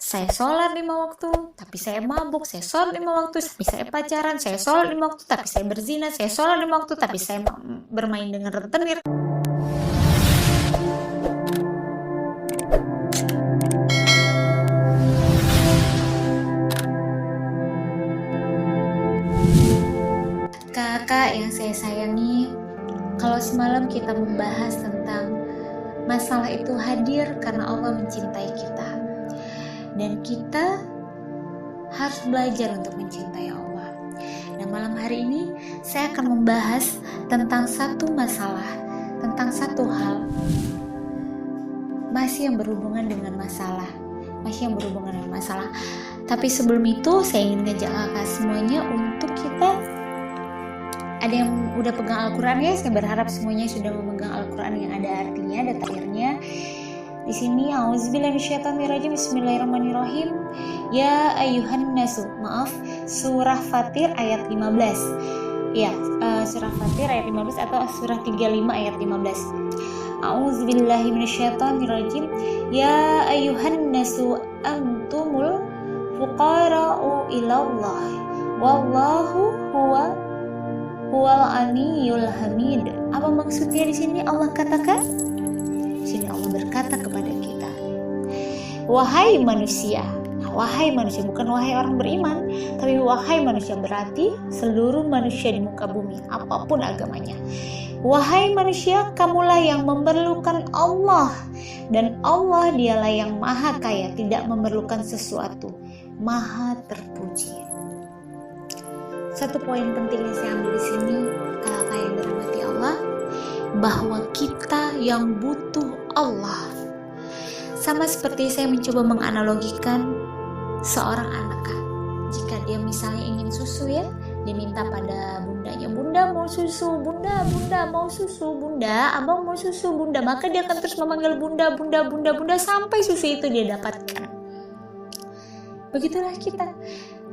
Saya sholat 5 waktu, tapi saya mabuk. Saya sholat 5 waktu, tapi saya pacaran. Saya sholat 5 waktu, tapi saya berzina. Saya sholat 5 waktu, tapi saya bermain dengan rentenir. Kakak yang saya sayangi, kalau semalam kita membahas tentang masalah itu hadir karena Allah mencintai kita. Dan kita harus belajar untuk mencintai Allah. Nah, malam hari ini saya akan membahas tentang satu masalah, tentang satu hal masih yang berhubungan dengan masalah. Tapi sebelum itu saya ingin ngajak kakak semuanya untuk kita, ada yang udah pegang Al-Quran ya, saya berharap semuanya sudah memegang Al-Quran yang ada artinya, ada tafsirnya. Di sini auzubillahi minasyaitonirrajim, bismillahirrahmanirrahim. Ya ayuhan nasu, maaf, surah Fatir ayat 15. Ya, surah Fatir ayat 15 atau surah 35 ayat 15. Auzubillahi minasyaitonirrajim. Ya ayuhan nasu antumul fuqara'u ilallah wallahu huwal aniyul hamid. Apa maksudnya di sini Allah katakan? Di sini Allah berkata kepada kita, wahai manusia. Nah, wahai manusia, bukan wahai orang beriman, tapi wahai manusia berarti seluruh manusia di muka bumi, apapun agamanya. Wahai manusia, kamulah yang memerlukan Allah, dan Allah dialah yang maha kaya, tidak memerlukan sesuatu, maha terpuji. Satu poin penting yang saya ambil di sini, kakak yang dirahmati Allah, bahwa kita yang butuh Allah. Sama seperti saya mencoba menganalogikan seorang anak kan. Jika dia misalnya ingin susu ya, dia minta pada bundanya, bunda mau susu, bunda mau susu, bunda, abang mau susu, bunda. Maka dia akan terus memanggil bunda sampai susu itu dia dapatkan. Begitulah kita.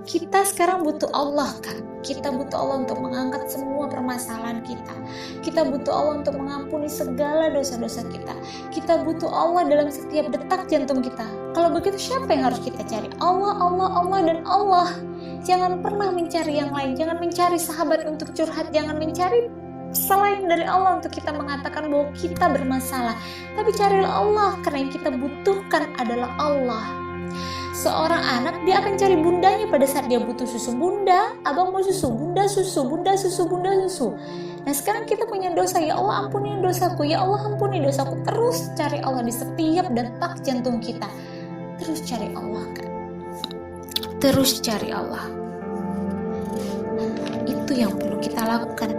Kita sekarang butuh Allah kan. Kita butuh Allah untuk mengangkat semua permasalahan kita. Kita butuh Allah untuk mengampuni segala dosa-dosa kita. Kita butuh Allah dalam setiap detak jantung kita. Kalau begitu siapa yang harus kita cari? Allah dan Allah. Jangan pernah mencari yang lain. Jangan mencari sahabat untuk curhat. Jangan mencari selain dari Allah untuk kita mengatakan bahwa kita bermasalah. Tapi carilah Allah, karena yang kita butuhkan adalah Allah. Seorang anak dia akan cari bundanya pada saat dia butuh susu. Bunda, abang mau susu, bunda susu. Nah sekarang kita punya dosa, ya Allah ampuni dosaku, ya Allah ampuni dosaku. Terus cari Allah di setiap detak jantung kita. Terus cari Allah kan. Terus cari Allah. Itu yang perlu kita lakukan.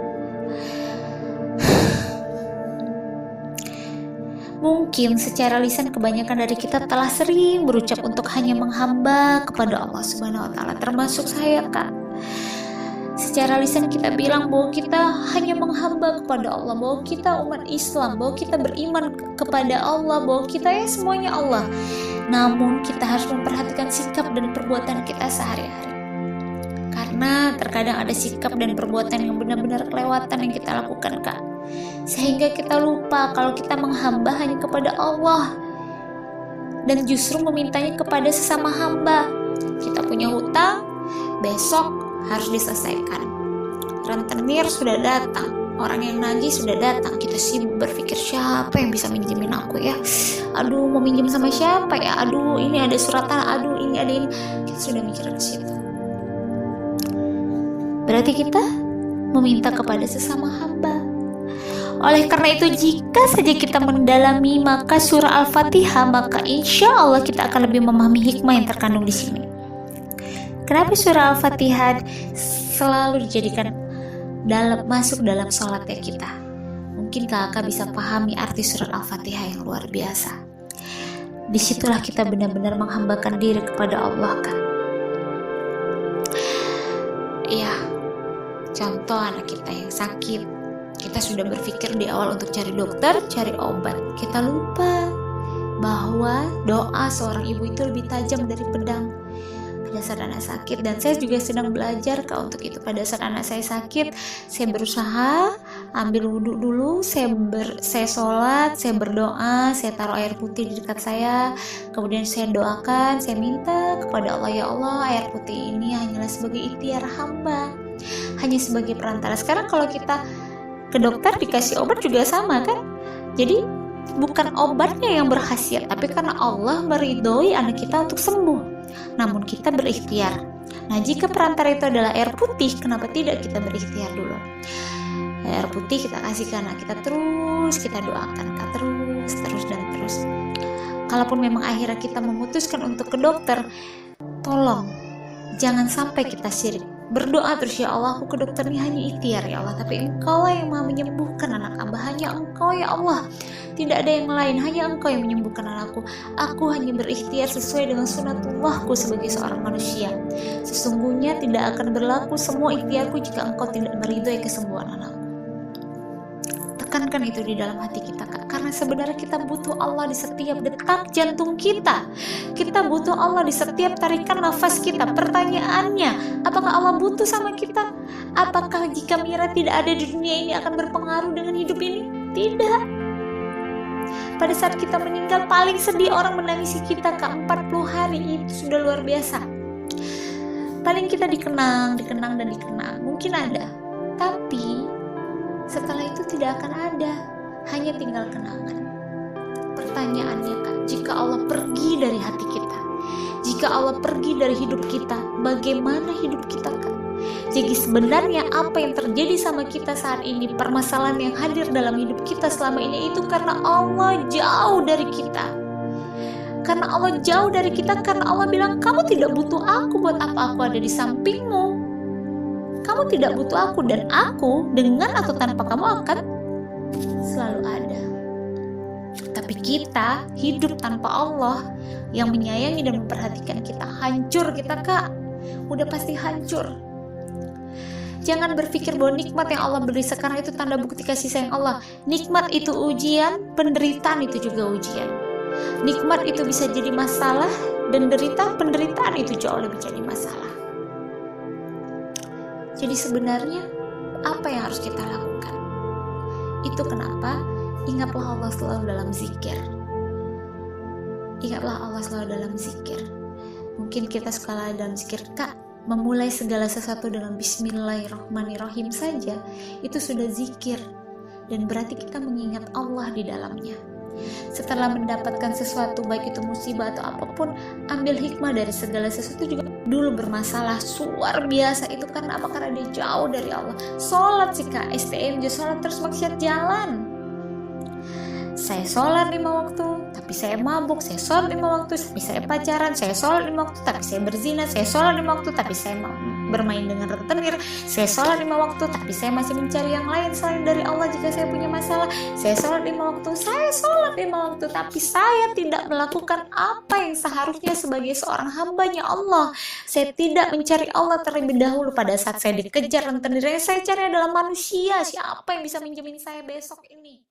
Mungkin secara lisan kebanyakan dari kita telah sering berucap untuk hanya menghamba kepada Allah Subhanahu wa Ta'ala, termasuk saya Kak. Secara lisan kita bilang bahwa kita hanya menghamba kepada Allah, bahwa kita umat Islam, bahwa kita beriman kepada Allah, bahwa kita ya semuanya Allah. Namun kita harus memperhatikan sikap dan perbuatan kita sehari-hari. Karena terkadang ada sikap dan perbuatan yang benar-benar kelewatan yang kita lakukan Kak. Sehingga kita lupa kalau kita menghamba hanya kepada Allah dan justru memintanya kepada sesama hamba. Kita punya hutang, besok harus diselesaikan. Rentenir sudah datang, orang yang nagih sudah datang. Kita sibuk berpikir siapa yang bisa minjemin aku ya. Aduh mau minjem sama siapa ya. Aduh ini ada surat tanah, aduh ini ada ini. Kita sudah mikir ke situ. Berarti kita meminta kepada sesama hamba. Oleh karena itu jika saja kita mendalami maka surah Al-Fatihah, maka insya Allah kita akan lebih memahami hikmah yang terkandung di sini. Kenapa surah Al-Fatihah selalu dijadikan masuk dalam sholatnya kita? Mungkin kakak bisa pahami arti surah Al-Fatihah yang luar biasa. Disitulah kita benar-benar menghambakan diri kepada Allah kan. Iya, contoh anak kita yang sakit. Kita sudah berpikir di awal untuk cari dokter, cari obat. Kita lupa bahwa doa seorang ibu itu lebih tajam dari pedang. pada saat anak sakit, dan saya juga sedang belajar Kak untuk itu. Pada saat anak saya sakit, saya berusaha ambil wudhu dulu, saya sholat, saya berdoa, saya taruh air putih di dekat saya, kemudian saya doakan, saya minta kepada Allah, ya Allah, air putih ini hanyalah sebagai ikhtiar hamba, hanya sebagai perantara. Sekarang kalau kita ke dokter dikasih obat juga sama kan, jadi bukan obatnya yang berkhasiat, tapi karena Allah meridhoi anak kita untuk sembuh, namun kita berikhtiar. Nah, jika perantara itu adalah air putih, kenapa tidak kita berikhtiar dulu? Air putih kita kasih ke anak kita, terus kita doakan Kak, terus dan terus. Kalaupun memang akhirnya kita memutuskan untuk ke dokter, tolong jangan sampai kita syirik. Berdoa terus, ya Allah, aku ke dokter ini hanya ikhtiar ya Allah, tapi Engkau lah yang maha menyembuhkan anak hamba, hanya Engkau ya Allah, tidak ada yang lain, hanya Engkau yang menyembuhkan anakku. Aku hanya berikhtiar sesuai dengan sunatullahku sebagai seorang manusia. Sesungguhnya tidak akan berlaku semua ikhtiarku jika Engkau tidak meridhoi kesembuhan anakku. Tekankan itu di dalam hati kita Kak, karena sebenarnya kita butuh Allah di setiap detak jantung kita. Kita butuh Allah di setiap tarikan nafas kita. Pertanyaannya, apakah Allah butuh sama kita? Apakah jika Mira tidak ada di dunia ini akan berpengaruh dengan hidup ini? Tidak. Pada saat kita meninggal, paling sedih orang menangisi kita Kak, 40 hari itu sudah luar biasa. Paling kita dikenang dan dikenang, mungkin ada, tapi setelah itu tidak akan ada, hanya tinggal kenangan. Pertanyaannya Kak, jika Allah pergi dari hati kita, jika Allah pergi dari hidup kita, bagaimana hidup kita Kak? Jadi sebenarnya apa yang terjadi sama kita saat ini, permasalahan yang hadir dalam hidup kita selama ini, itu karena Allah jauh dari kita. Karena Allah jauh dari kita, karena Allah bilang, kamu tidak butuh aku, buat apa aku ada di sampingmu? Kamu tidak butuh aku, dan aku dengan atau tanpa kamu akan selalu ada. Tapi kita hidup tanpa Allah yang menyayangi dan memperhatikan kita, hancur kita Kak, udah pasti hancur. Jangan berpikir bahwa nikmat yang Allah beri sekarang itu tanda bukti kasih sayang Allah. Nikmat itu ujian, penderitaan itu juga ujian. Nikmat itu bisa jadi masalah, dan penderitaan itu jauh lebih jadi masalah. Jadi sebenarnya apa yang harus kita lakukan? Itu kenapa ingatlah Allah selalu dalam zikir. Ingatlah Allah selalu dalam zikir. Mungkin kita sekali dalam zikir Kak, memulai segala sesuatu dengan Bismillahirrahmanirrahim saja, itu sudah zikir, dan berarti kita mengingat Allah di dalamnya. Setelah mendapatkan sesuatu, baik itu musibah atau apapun, ambil hikmah dari segala sesuatu. Juga dulu bermasalah luar biasa itu karena apa? Karena dia jauh dari Allah. Sholat sih Kak, STMJ, sholat terus maksiat jalan. Saya sholat 5 waktu, tapi saya mabuk. Saya sholat 5 waktu, tapi saya pacaran. Saya sholat 5 waktu, tapi saya berzina. Saya sholat 5 waktu, tapi saya bermain dengan rentenir. Saya sholat 5 waktu, tapi saya masih mencari yang lain selain dari Allah jika saya punya masalah. Saya sholat 5 waktu, tapi saya tidak melakukan apa yang seharusnya sebagai seorang hambanya Allah. Saya tidak mencari Allah terlebih dahulu. Pada saat saya dikejar rentenir, saya cari adalah manusia. Siapa yang bisa minjemin saya besok ini?